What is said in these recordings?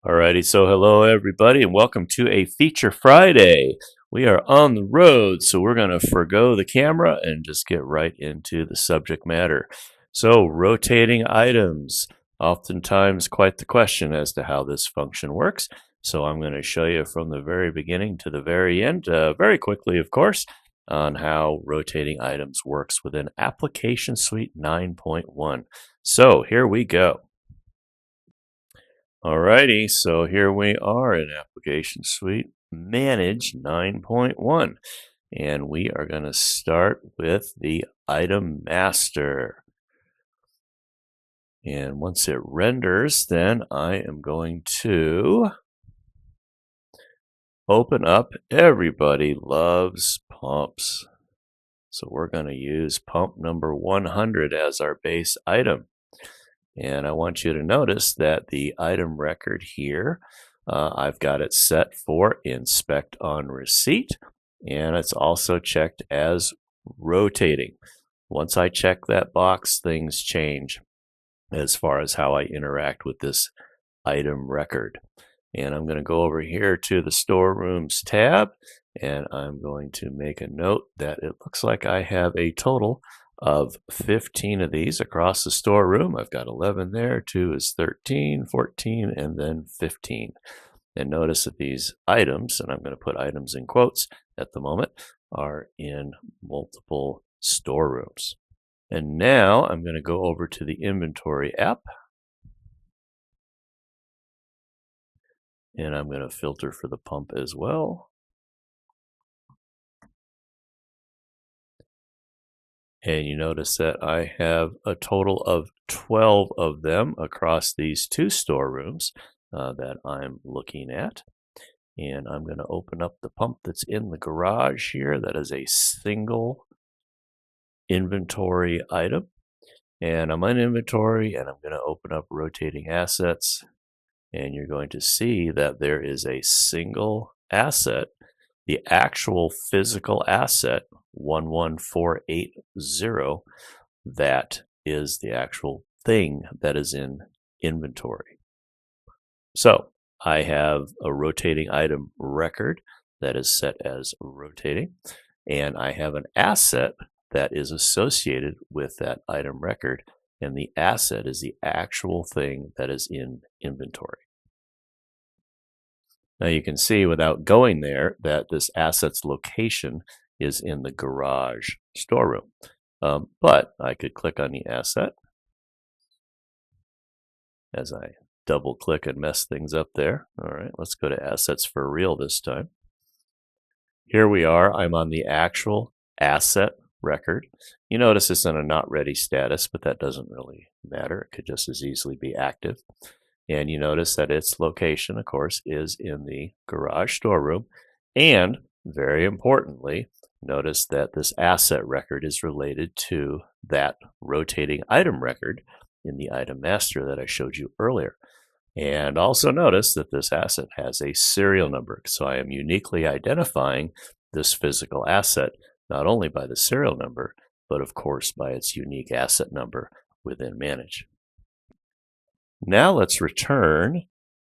Alrighty, so hello everybody and welcome to a Feature Friday. We are on the road, so we're going to forgo the camera and just get right into the subject matter. So, rotating items, oftentimes quite the question as to how this function works. So I'm going to show you from the very beginning to the very end, very quickly of course, on how rotating items works within Application Suite 9.1. So here we go. Alrighty, so here we are in Application Suite Manage 9.1, and we are going to start with the item master. And once it renders, then I am going to open up Everybody Loves Pumps. So we're going to use pump number 100 as our base item. And I want you to notice that the item record here, I've got it set for Inspect on Receipt, and it's also checked as rotating. Once I check that box, things change as far as how I interact with this item record. And I'm going to go over here to the Storerooms tab, and I'm going to make a note that it looks like I have a total of 15 of these across the storeroom. I've got 11 there, 2 is 13, 14, and then 15. And notice that these items, and I'm going to put items in quotes at the moment, are in multiple storerooms. And now I'm going to go over to the Inventory app, and I'm going to filter for the pump as well. And you notice that I have a total of 12 of them across these two storerooms that I'm looking at. And I'm going to open up the pump that's in the garage here. That is a single inventory item. And I'm in inventory, and I'm going to open up rotating assets. And you're going to see that there is a single asset, the actual physical asset, 11480, that is the actual thing that is in inventory. So I have a rotating item record that is set as rotating, and I have an asset that is associated with that item record, and the asset is the actual thing that is in inventory. Now you can see without going there that this asset's location is in the garage storeroom. But I could click on the asset as I double click and mess things up there. All right, let's go to assets for real this time. Here we are. I'm on the actual asset record. You notice it's in a not ready status, but that doesn't really matter. It could just as easily be active. And you notice that its location, of course, is in the garage storeroom. And very importantly, notice that this asset record is related to that rotating item record in the item master that I showed you earlier. And also notice that this asset has a serial number. So I am uniquely identifying this physical asset, not only by the serial number, but of course by its unique asset number within Manage. Now let's return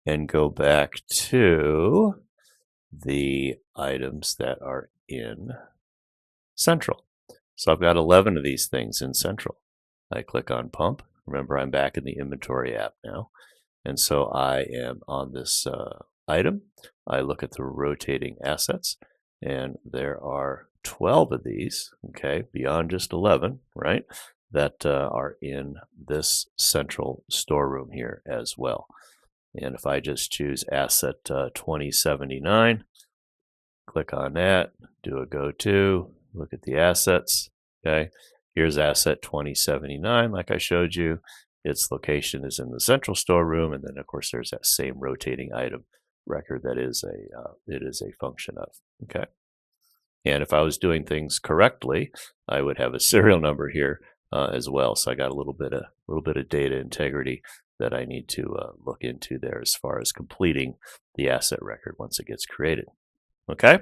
and go back to the items that are in Central. So I've got 11 of these things in Central. I click on Pump. Remember, I'm back in the Inventory app now. And so I am on this item. I look at the rotating assets, and there are 12 of these, okay, beyond just 11, right, that are in this central storeroom here as well. And if I just choose asset 2079, click on that, do a go to, look at the assets, okay, here's asset 2079 like I showed you. Its location is in the central storeroom, and then of course there's that same rotating item record that is it is a function of, okay. And if I was doing things correctly, I would have a serial number here as well. So I got a little bit of data integrity that I need to look into there as far as completing the asset record once it gets created. Okay.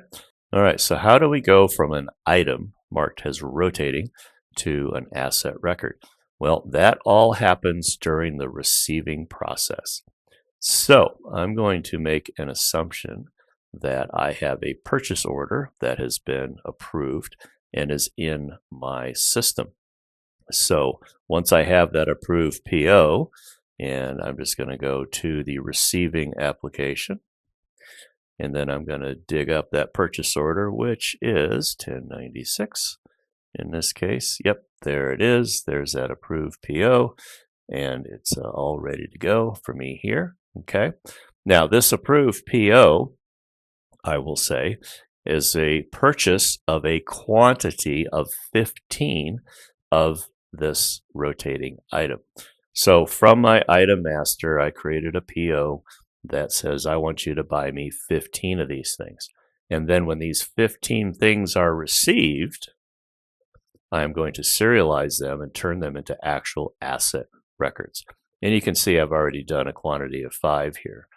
All right. So how do we go from an item marked as rotating to an asset record? Well, that all happens during the receiving process. So I'm going to make an assumption that I have a purchase order that has been approved and is in my system. So once I have that approved PO, and I'm just going to go to the receiving application, and then I'm going to dig up that purchase order, which is 1096 in this case. Yep, there it is. There's that approved PO, and it's all ready to go for me here. Okay. Now, this approved PO, I will say, is a purchase of a quantity of 15 of this rotating item. So from my item master, I created a PO that says, I want you to buy me 15 of these things. And then when these 15 things are received, I'm going to serialize them and turn them into actual asset records. And you can see I've already done a quantity of 5 here.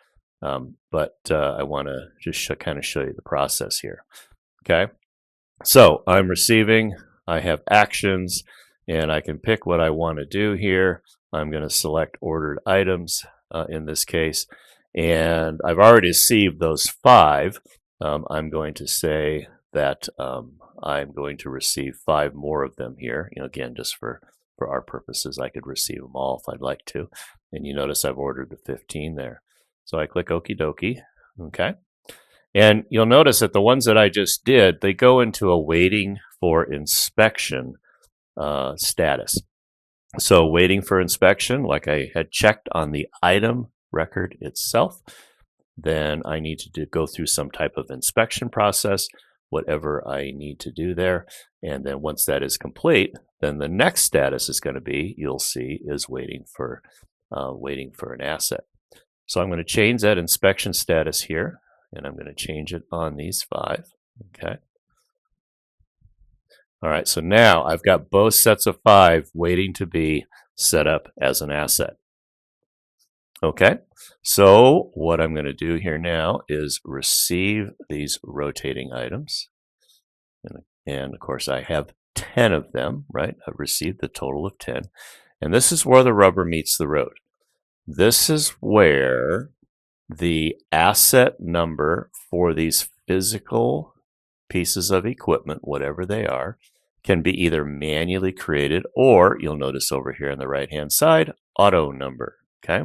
But I want to just kind of show you the process here. Okay, so I'm receiving, I have actions, and I can pick what I want to do here. I'm going to select ordered items in this case, and I've already received those 5. I'm going to say that I'm going to receive 5 more of them here. Again, just for our purposes, I could receive them all if I'd like to. And you notice I've ordered the 15 there. So I click okie dokie. Okay. And you'll notice that the ones that I just did, they go into a waiting for inspection status. So waiting for inspection, like I had checked on the item record itself, then I need to go through some type of inspection process, whatever I need to do there. And then once that is complete, then the next status is going to be, you'll see, is waiting for an asset. So I'm going to change that inspection status here, and I'm going to change it on these 5. Okay. All right, so now I've got both sets of 5 waiting to be set up as an asset. Okay, so what I'm going to do here now is receive these rotating items. And of course, I have 10 of them, right? I've received the total of 10. And this is where the rubber meets the road. This is where the asset number for these physical pieces of equipment, whatever they are, can be either manually created or, you'll notice over here on the right-hand side, auto number. Okay,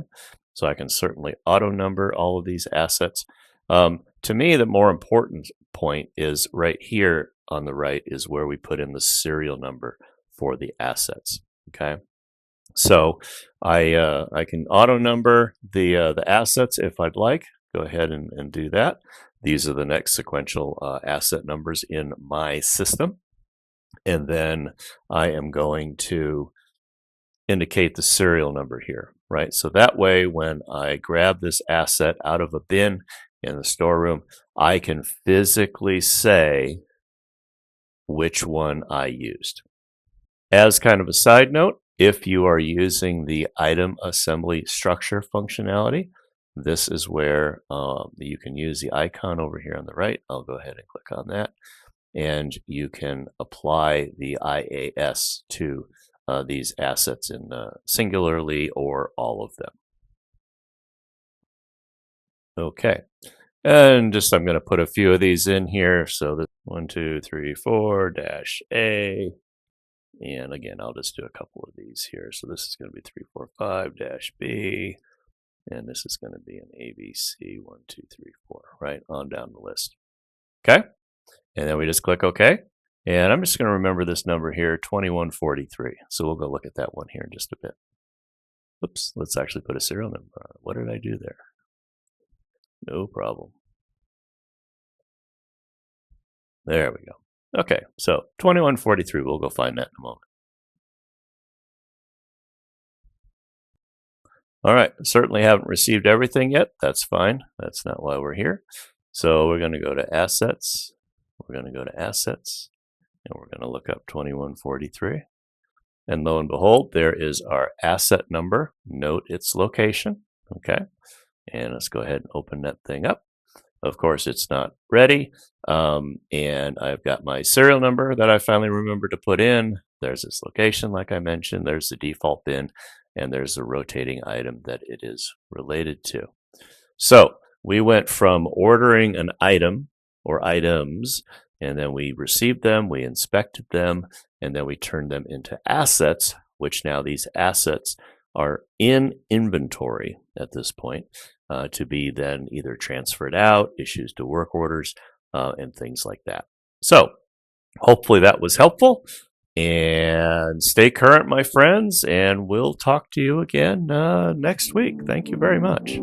so I can certainly auto number all of these assets. To me, the more important point is right here on the right is where we put in the serial number for the assets. Okay. So I can auto number the assets if I'd like. Go ahead and do that. These are the next sequential asset numbers in my system. And then I am going to indicate the serial number here, right? So that way, when I grab this asset out of a bin in the storeroom, I can physically say which one I used. As kind of a side note, if you are using the item assembly structure functionality, this is where you can use the icon over here on the right. I'll go ahead and click on that. And you can apply the IAS to these assets in singularly or all of them. Okay. And just I'm going to put a few of these in here. So this 1, 2, 3, 4 -A. And again, I'll just do a couple of these here. So this is going to be 3, 4, 5 -B. And this is going to be an ABC 1, 2, 3, 4, right on down the list. Okay. And then we just click OK. And I'm just going to remember this number here, 2143. So we'll go look at that one here in just a bit. Oops, let's actually put a serial number on it. What did I do there? No problem. There we go. Okay, so 2143, we'll go find that in a moment. All right, certainly haven't received everything yet. That's fine. That's not why we're here. So we're going to go to Assets. We're going to go to Assets, and we're going to look up 2143. And lo and behold, there is our asset number. Note its location. Okay, and let's go ahead and open that thing up. Of course, it's not ready. And I've got my serial number that I finally remembered to put in. There's its location, like I mentioned. There's the default bin, and there's the rotating item that it is related to. So we went from ordering an item or items, and then we received them, we inspected them, and then we turned them into assets, which now these assets are in inventory at this point to be then either transferred out, issues to work orders, and things like that. So hopefully that was helpful. And stay current, my friends, and we'll talk to you again next week. Thank you very much.